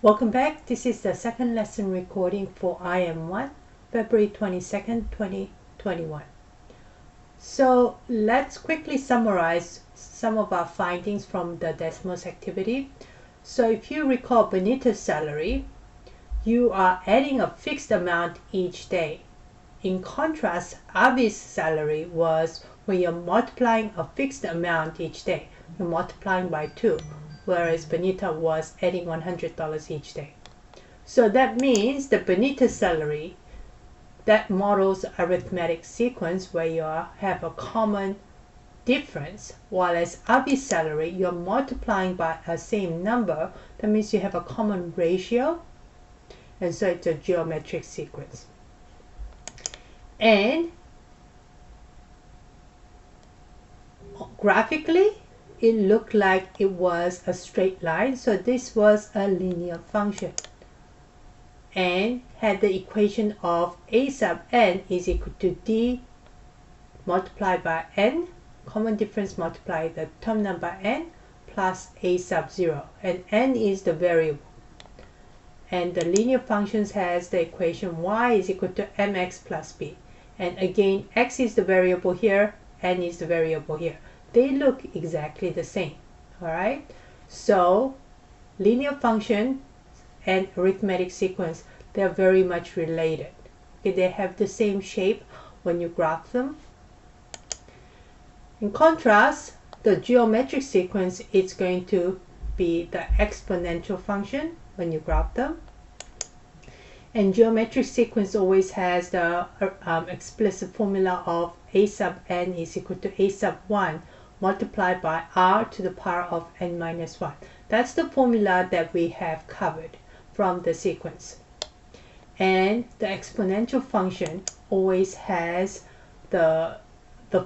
Welcome back. This is the second lesson recording for IM1, February 22nd, 2021. So let's quickly summarize some of our findings from the Desmos activity. So if you recall Benita's salary, you are adding a fixed amount each day. In contrast, Avi's salary was when you're multiplying a fixed amount each day. You're multiplying by 2. Whereas Benita was adding $100 each day. So that means the Benita salary, that models arithmetic sequence where you have a common difference, while as Avi's salary, you're multiplying by a same number. That means you have a common ratio, and so it's a geometric sequence. And graphically, it looked like it was a straight line, so this was a linear function and had the equation of a sub n is equal to d multiplied by n, common difference multiplied the term number n plus a sub 0, and n is the variable. And the linear functions has the equation y is equal to mx plus b, and again x is the variable here, n is the variable here. They look exactly the same. Alright, so linear function and arithmetic sequence, they're very much related. Okay, they have the same shape when you graph them. In contrast, the geometric sequence is going to be the exponential function when you graph them. And geometric sequence always has the explicit formula of a sub n is equal to a sub 1 multiplied by r to the power of n minus 1. That's the formula that we have covered from the sequence. And the exponential function always has the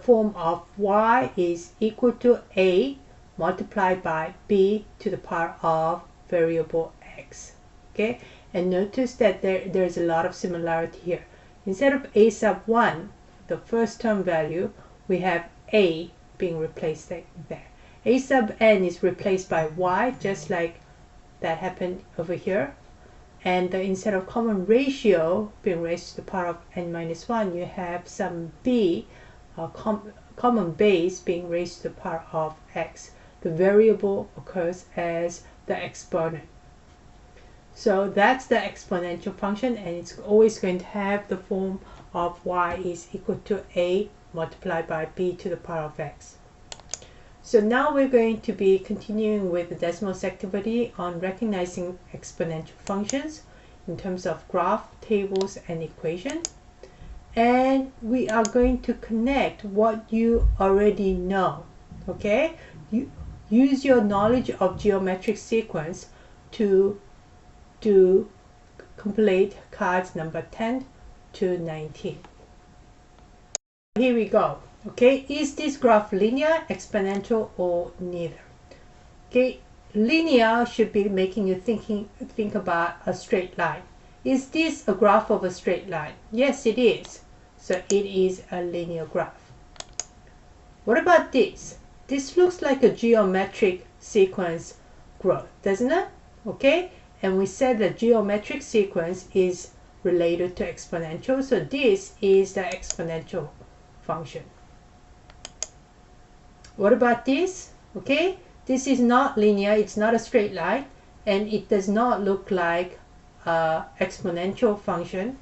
form of y is equal to a multiplied by b to the power of variable x. Okay, and notice that there's a lot of similarity here. Instead of a sub 1, the first term value, we have a being replaced there. A sub n is replaced by y, just like that happened over here. And instead of common ratio being raised to the power of n minus 1, you have some b, common base, being raised to the power of x. The variable occurs as the exponent. So that's the exponential function, and it's always going to have the form of y is equal to a multiplied by b to the power of x. So now we're going to be continuing with the Desmos activity on recognizing exponential functions in terms of graph, tables, and equations. And we are going to connect what you already know. Okay? You use your knowledge of geometric sequence to complete cards number 10 to 19. Here we go. Okay, is this graph linear, exponential, or neither? Okay, linear should be making you think about a straight line. Is this a graph of a straight line? Yes, it is. So it is a linear graph. What about this? This looks like a geometric sequence growth, doesn't it? Okay, and we said that geometric sequence is related to exponential, so this is the exponential function. What about this? Okay, this is not linear, it's not a straight line, and it does not look like an exponential function,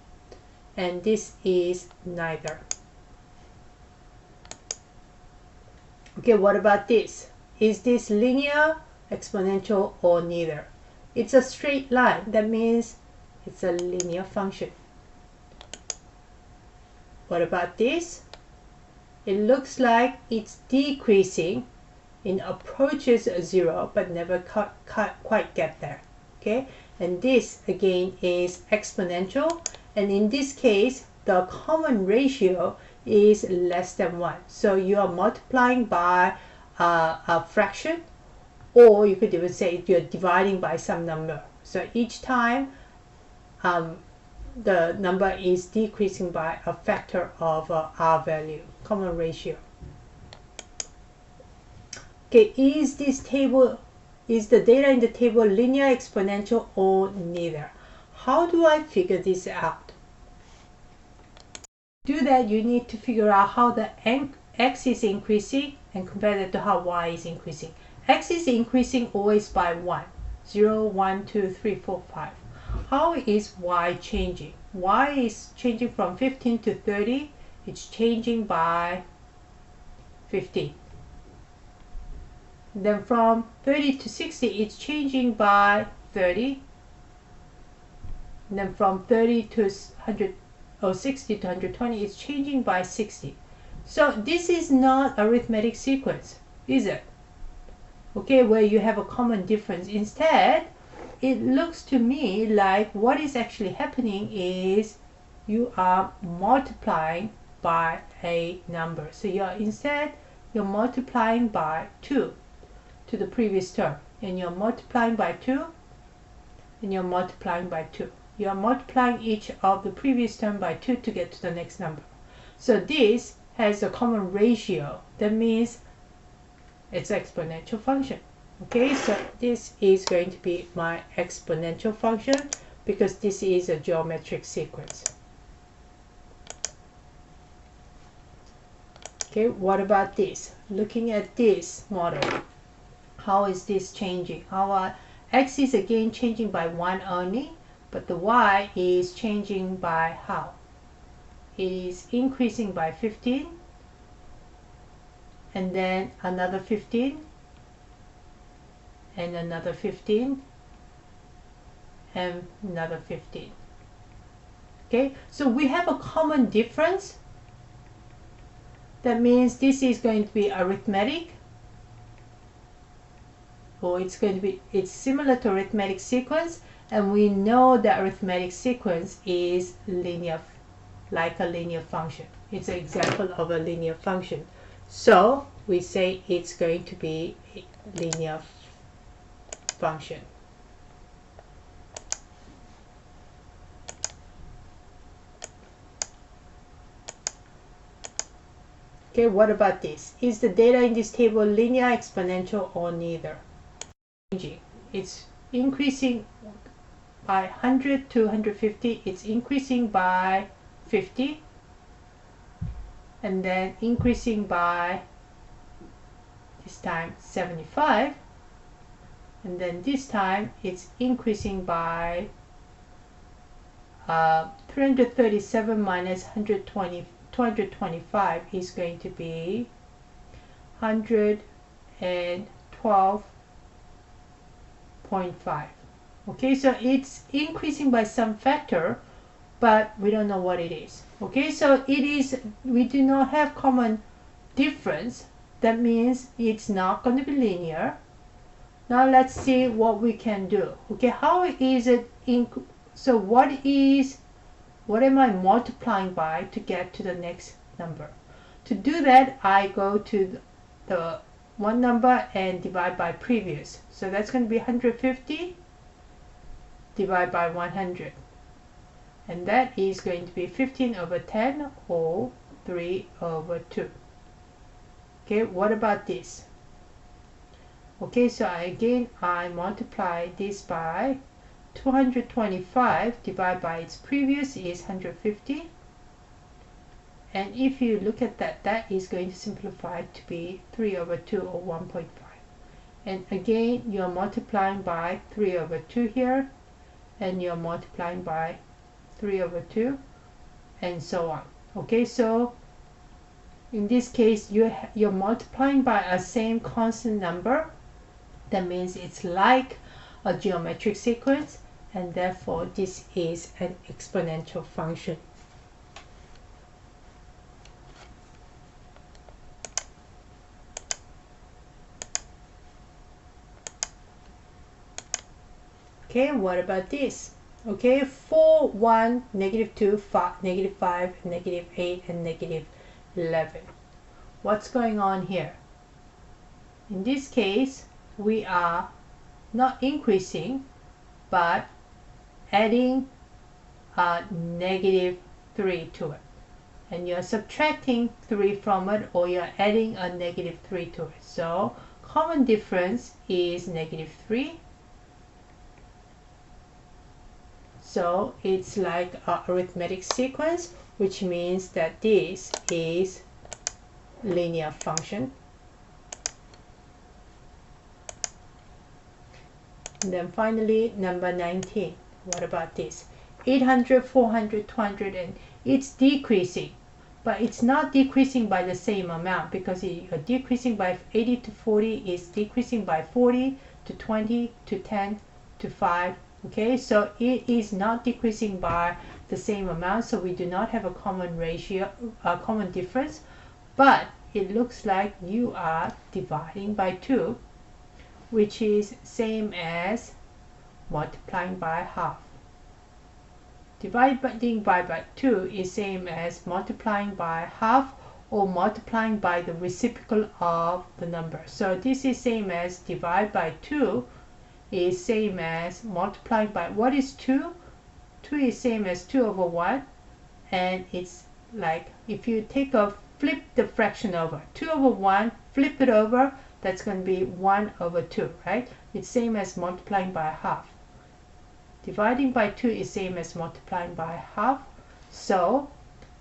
and this is neither. Okay, what about this? Is this linear, exponential, or neither? It's a straight line, that means it's a linear function. What about this? It looks like it's decreasing. It approaches 0 but never quite get there. Okay, and this again is exponential, and in this case the common ratio is less than 1. So you are multiplying by a fraction, or you could even say you're dividing by some number. So each time the number is decreasing by a factor of r value, common ratio. Okay, is this table Is the data in the table linear, exponential, or neither? How do I figure this out? To do that, you need to figure out how the x is increasing and compare that to how y is increasing. X is increasing always by 1. 0, 1, 2, 3, 4, 5. How is y changing? Y is changing from 15 to 30. It's changing by 15. Then from 30 to 60, it's changing by 30. And then from 30 to 100 or 60 to 120, it's changing by 60. So this is not arithmetic sequence, is it? Okay, where you have a common difference. Instead, it looks to me like what is actually happening is you are multiplying by a number. So you're multiplying by 2 to the previous term, and you're multiplying by 2, and you're multiplying by 2. You are multiplying each of the previous term by 2 to get to the next number. So this has a common ratio. That means it's an exponential function. Okay, so this is going to be my exponential function because this is a geometric sequence. Okay, what about this? Looking at this model, how is this changing? Our x is again changing by 1 only, but the y is changing by how? It is increasing by 15, and then another 15, and another 15, and another 15. Okay, so we have a common difference. That means this is going to be arithmetic, or it's similar to arithmetic sequence, and we know the arithmetic sequence is linear, like a linear function. It's an example of a linear function. So we say it's going to be a linear function. Okay, what about this? Is the data in this table linear, exponential, or neither? It's increasing by 100 to 150. It's increasing by 50, and then increasing by this time 75, and then this time it's increasing by 337 minus 225 is going to be 112.5. Okay, so it's increasing by some factor, but we don't know what it is. Okay, so we do not have common difference. That means it's not going to be linear. Now let's see what we can do. Okay, how is it so what am I multiplying by to get to the next number? To do that, I go to the one number and divide by previous. So that's going to be 150 divided by 100. And that is going to be 15 over 10 or 3 over 2. Okay, what about this? Okay, so I multiply this by 225 divided by its previous is 150. And if you look at that, that is going to simplify to be 3 over 2 or 1.5. And again, you're multiplying by 3 over 2 here, and you're multiplying by 3 over 2, and so on. Okay, so in this case, you're multiplying by a same constant number. That means it's like a geometric sequence, and therefore this is an exponential function. Okay, what about this? Okay, 4, 1, negative 2, 5, negative 5, negative 8, and negative 11. What's going on here? In this case, we are not increasing, but adding a negative 3 to it. And you're subtracting 3 from it, or you're adding a negative 3 to it. So common difference is -3. So it's like an arithmetic sequence, which means that this is linear function. And then finally, number 19. What about this? 800, 400, 200, and it's decreasing. But it's not decreasing by the same amount, because you're decreasing by 80 to 40 is decreasing by 40 to 20 to 10 to 5. Okay, so it is not decreasing by the same amount, so we do not have a common ratio, a common difference, but it looks like you are dividing by 2, which is same as multiplying by half. Dividing by 2 is same as multiplying by half or multiplying by the reciprocal of the number. So this is same as divide by 2 is same as multiplying by, what is 2? 2 is same as 2 over 1, and it's like if you flip the fraction over, 2 over 1, flip it over, that's going to be 1 over 2, right? It's same as multiplying by half. Dividing by 2 is same as multiplying by half. So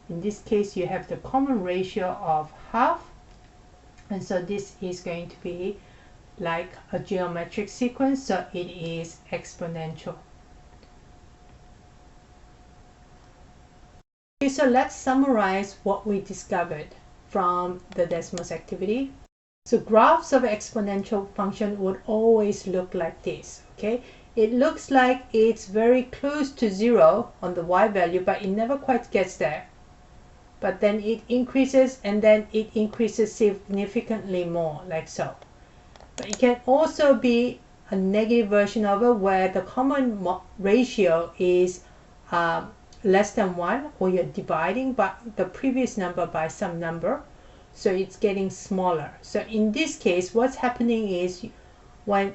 in this case you have the common ratio of half, and so this is going to be like a geometric sequence, so it is exponential. Okay, so let's summarize what we discovered from the Desmos activity. So graphs of exponential function would always look like this. Okay, it looks like it's very close to 0 on the y value, but it never quite gets there. But then it increases, and then it increases significantly more, like so. But it can also be a negative version of it, where the common ratio is less than 1, or you're dividing by the previous number by some number, so it's getting smaller. So in this case, what's happening is when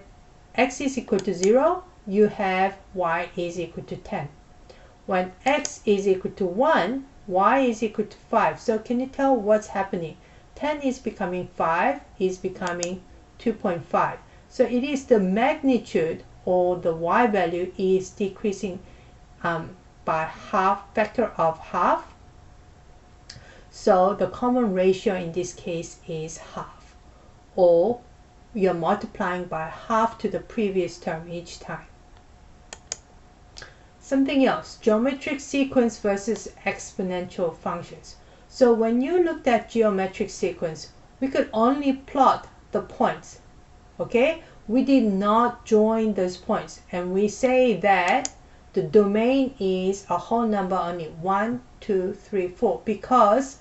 x is equal to 0, you have y is equal to 10. When x is equal to 1, y is equal to 5. So can you tell what's happening? 10 is becoming 5, is becoming 2.5. So it is the magnitude, or the y value is decreasing by half, factor of half. So the common ratio in this case is half, or you're multiplying by half to the previous term each time. Something else, geometric sequence versus exponential functions. So when you looked at geometric sequence, we could only plot the points. Okay, we did not join those points, and we say that the domain is a whole number only, 1, 2, 3, 4, because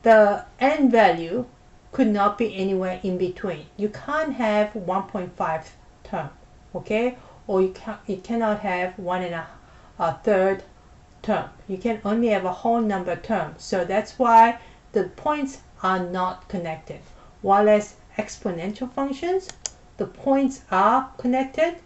the n value could not be anywhere in between. You can't have 1.5 term, okay, or it cannot have 1.5 term. You can only have a whole number term. So that's why the points are not connected. While as exponential functions, the points are connected,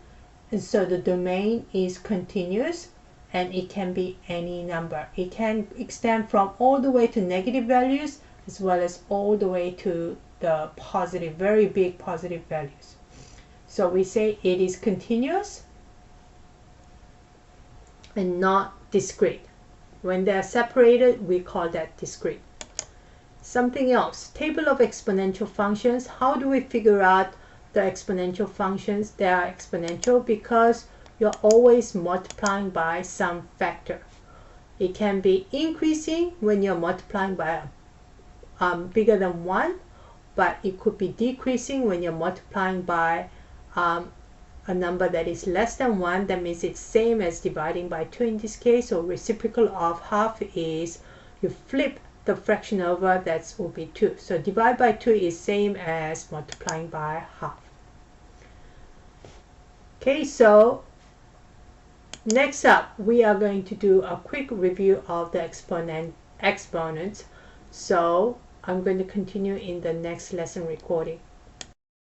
and so the domain is continuous, and it can be any number. It can extend from all the way to negative values, as well as all the way to the positive, very big positive values. So we say it is continuous and not discrete. When they are separated, we call that discrete. Something else, table of exponential functions. How do we figure out the exponential functions? They are exponential because you're always multiplying by some factor. It can be increasing when you're multiplying by bigger than 1, but it could be decreasing when you're multiplying by a number that is less than 1. That means it's same as dividing by 2 in this case, or reciprocal of half is you flip the fraction over, that will be 2. So divide by 2 is same as multiplying by half. Okay, so next up we are going to do a quick review of the exponents. So I'm going to continue in the next lesson recording.